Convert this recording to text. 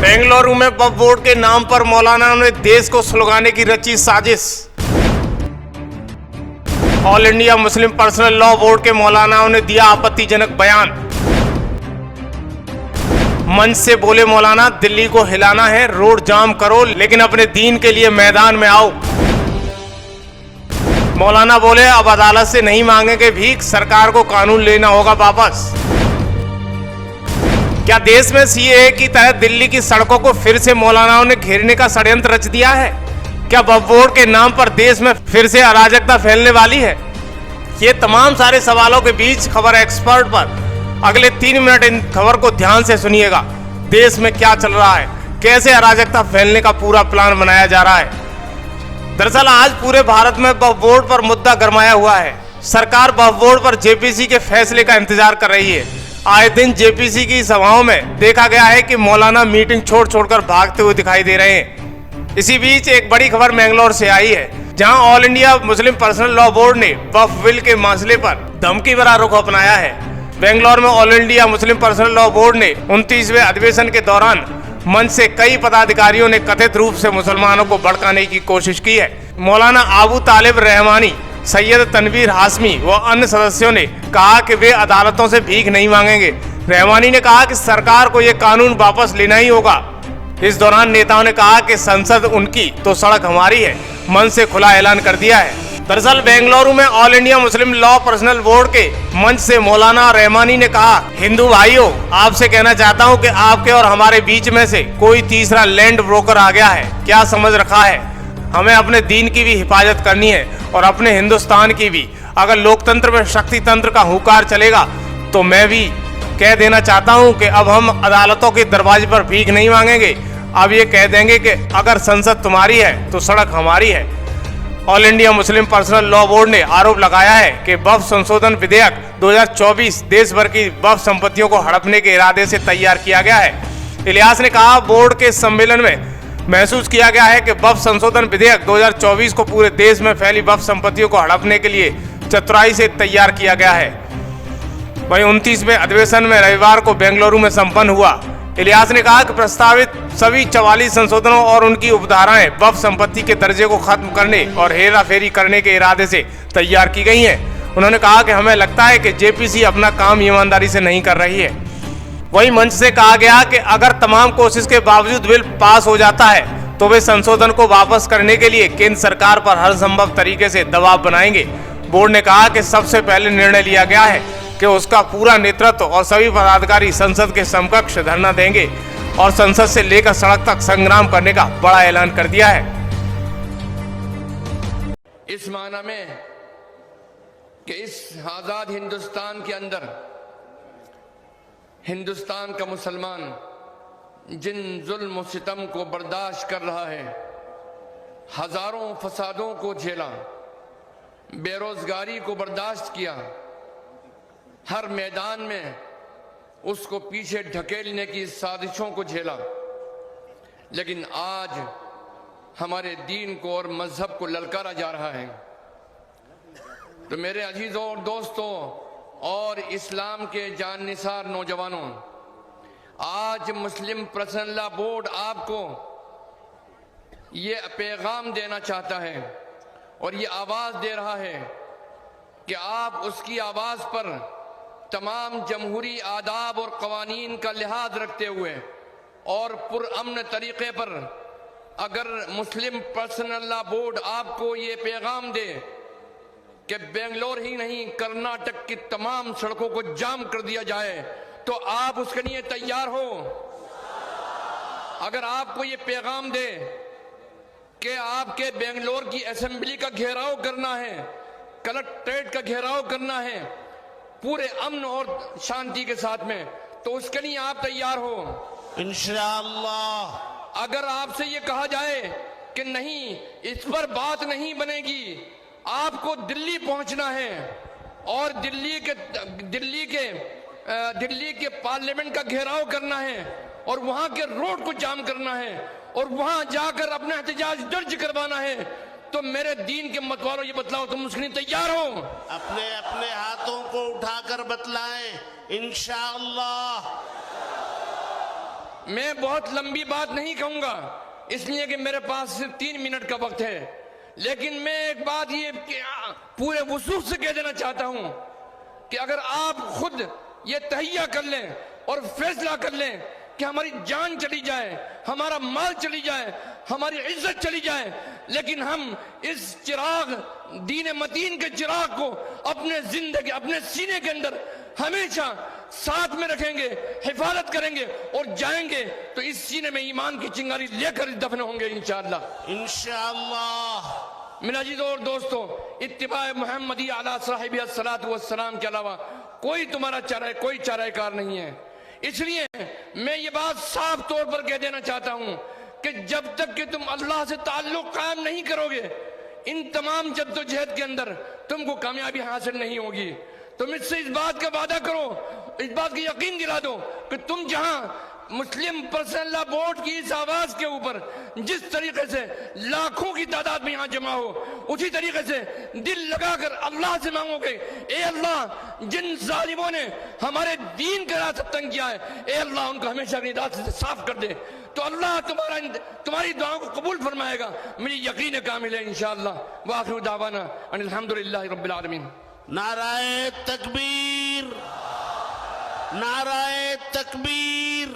बेंगलुरु में वक्फ बोर्ड के नाम पर मौलाना ने देश को सुलगाने की रची साजिश। All India Muslim personal law board के मौलानाओं ने दिया आपत्तिजनक बयान। मंच से बोले मौलाना, दिल्ली को हिलाना है, रोड जाम करो, लेकिन अपने दीन के लिए मैदान में आओ। मौलाना बोले, अब अदालत से नहीं मांगेंगे भीख, सरकार को कानून लेना होगा वापस। क्या देश में सीएए की तहत दिल्ली की सड़कों को फिर से मौलानाओं ने घेरने का षड्यंत्र रच दिया है? क्या वक्फ बोर्ड के नाम पर देश में फिर से अराजकता फैलने वाली है? ये तमाम सारे सवालों के बीच खबर एक्सपर्ट पर अगले 3 मिनट इन खबर को ध्यान से सुनिएगा। देश में क्या चल रहा है, कैसे अराजकता फैलने का पूरा प्लान बनाया जा रहा है। दरअसल आज पूरे भारत में वक्फ बोर्ड पर मुद्दा गरमाया हुआ है। सरकार वक्फ बोर्ड पर जेपीसी के फैसले का इंतजार कर रही है। आए दिन जेपीसी की सभाओं में देखा गया है कि मौलाना मीटिंग छोड़कर भागते हुए दिखाई दे रहे हैं। इसी बीच एक बड़ी खबर मैंगलोर से आई है, जहां all India Muslim personal law board ने वक्फ बिल के मसले पर धमकी भरा रुख अपनाया है। बेंगलुरु में all India Muslim personal law board ने 29वें अधिवेशन के दौरान मंच से कई पदाधिकारियों ने कथित रूप से मुसलमानों को भड़काने की कोशिश की है। मौलाना अबू तालिब रहमानी, सैयद तनवीर हाशमी व अन्य सदस्यों ने कहा कि वे अदालतों से भीख नहीं मांगेंगे। रहमानी ने कहा कि सरकार को यह कानून वापस लेना ही होगा। इस दौरान नेताओं ने कहा कि संसद उनकी तो सड़क हमारी है, मन से खुला ऐलान कर दिया है। दरअसल बेंगलुरु में all India Muslim law personal board के मंच से मौलाना रहमानी ने कहा, हिंदू भाइयों, आपसे कहना चाहता हूं कि आपके और हमारे बीच में से कोई तीसरा लैंड ब्रोकर आ गया है। क्या समझ रखा है? हमें अपने दीन की भी हिफाजत करनी है और अपने हिंदुस्तान की भी। अगर लोकतंत्र में शक्ति तंत्र का हुंकार चलेगा तो मैं भी कह देना चाहता हूं कि अब हम अदालतों के दरवाजे पर भीख नहीं मांगेंगे। अब ये कह देंगे कि अगर संसद तुम्हारी है तो सड़क हमारी है। All India Muslim personal law board ने आरोप लगाया है कि वक्फ संशोधन विधेयक 2024 देश भर की वक्फ संपत्तियों को हड़पने के इरादे से तैयार किया गया है। इलियास ने कहा, बोर्ड के सम्मेलन में महसूस किया गया है कि वक्फ संशोधन विधेयक 2024 को पूरे देश में फैली वक्फ संपत्तियों को हड़पने के लिए चतुराई से तैयार किया गया है। वहीं 29वें अधिवेशन में रविवार को बेंगलुरु में संपन्न हुआ। इलियास ने कहा कि प्रस्तावित सभी 44 संशोधनों और उनकी उपधाराएं वक्फ संपत्ति के दर्जे को खत्म करने और हेराफेरी करने के इरादे से तैयार की गई हैं। उन्होंने कहा कि हमें लगता है कि जेपीसी अपना काम ईमानदारी से नहीं कर रही है। वहीं मंच से कहा गया कि अगर तमाम कोशिश के बावजूद बिल पास हो जाता है तो वे संशोधन को वापस करने के लिए केंद्र सरकार पर हर संभव तरीके से दबाव बनाएंगे। बोर्ड ने कहा कि सबसे पहले निर्णय लिया गया है कि उसका पूरा नेतृत्व और सभी पदाधिकारी संसद के समकक्ष धरना देंगे और संसद से लेकर सड़क तक संग्राम करने का बड़ा ऐलान कर दिया है। इस माना में कि इस आजाद हिंदुस्तान के अंदर हिंदुस्तान का मुसलमान जिन जुल्म और सितम को बर्दाश्त कर रहा है, हजारों फसादों को झेला, बेरोजगारी को बर्दाश्त किया, हर मैदान में उसको पीछे ढकेलने की साजिशों को झेला, लेकिन आज हमारे दीन को और मजहब को ललकारा जा रहा है। तो मेरे अजीजों और दोस्तों और इस्लाम के जाननिसार नौजवानों, आज मुस्लिम पर्सनल लॉ बोर्ड आपको ये पैगाम देना चाहता है और ये आवाज दे रहा है कि आप उसकी आवाज पर तमाम जमहूरी आदाब और कवानीन का लिहाज रखते हुए और पुरअमन तरीके पर अगर मुस्लिम पर्सनल लॉ बोर्ड आपको ये पैगाम दे कि बेंगलोर ही नहीं, कर्नाटक की तमाम सड़कों को जाम कर दिया जाए, तो आप उसके लिए तैयार हो? अगर आपको ये पैगाम दे कि आपके बेंगलोर की असेंबली का घेराव करना है, कलेक्ट्रेट का घेराव करना है पूरे अमन और शांति के साथ में, तो उसके लिए आप तैयार हो? इंशाअल्लाह। अगर आपसे ये कहा जाए कि नहीं, इस पर बात नहीं बनेगी, आपको दिल्ली पहुंचना है और दिल्ली के पार्लियामेंट का घेराव करना है और वहां के रोड को जाम करना है और वहां जाकर अपना एहतजाज दर्ज करवाना है, तो मेरे दीन के मतवालों ये बतलाओ, तुम उसके लिए तैयार हो? अपने अपने हाथों को उठाकर बतलाएं, इंशाअल्लाह। मैं बहुत लंबी बात नहीं कहूंगा, इसलिए कि मेरे पास सिर्फ 3 मिनट का वक्त है, लेकिन मैं एक बात ये पूरे वसूख से कह देना चाहता हूं कि अगर आप खुद ये तहिया कर लें और फैसला कर लें कि हमारी जान चली जाए, हमारा माल चली जाए, हमारी इज्जत चली जाए, लेकिन हम इस चिराग दीन मतीन के चिराग को अपने जिंदगी अपने सीने के अंदर हमेशा साथ में रखेंगे, हिफाजत करेंगे और जाएंगे तो इस सीने में ईमान की चिंगारी लेकर दफन होंगे इंशाअल्लाह। इंशाअल्लाह। मेरे अजीजों और दोस्तों, इत्तिबा मुहम्मदी अला साहिब अस्सलातु वस्सलाम के अलावा कोई तुम्हारा कोई चाराकार नहीं है। इसलिए मैं ये बात साफ तौर पर कह देना चाहता हूं कि जब तक कि तुम अल्लाह से ताल्लुक कायम नहीं करोगे, इन तमाम जद्दोजहद के अंदर तुमको कामयाबी हासिल नहीं होगी। तुम इससे इस बात का वादा करो, इस बात की यकीन दिला दो कि तुम जहां मुस्लिम पर्सनल लॉ बोर्ड की इस आवाज के ऊपर जिस तरीके से लाखों की तादाद में यहां जमा हो, उसी तरीके से दिल लगाकर अल्लाह से मांगोगे, ए अल्लाह जिन जालिमों ने हमारे दीन का रास्ता तंग किया है, ए अल्लाह उनको हमेशा अपनी रास्ते से साफ कर दे, तो अल्लाह तुम्हारी दुआओं को कबूल फरमाएगा। मुझे यकीन कामिल है इंशाअल्लाह। व आखिरु दावाना अनिल हम्दुलिल्लाहि रब्बिल आलमीन। नाराए तकबीर, नाराए तकबीर।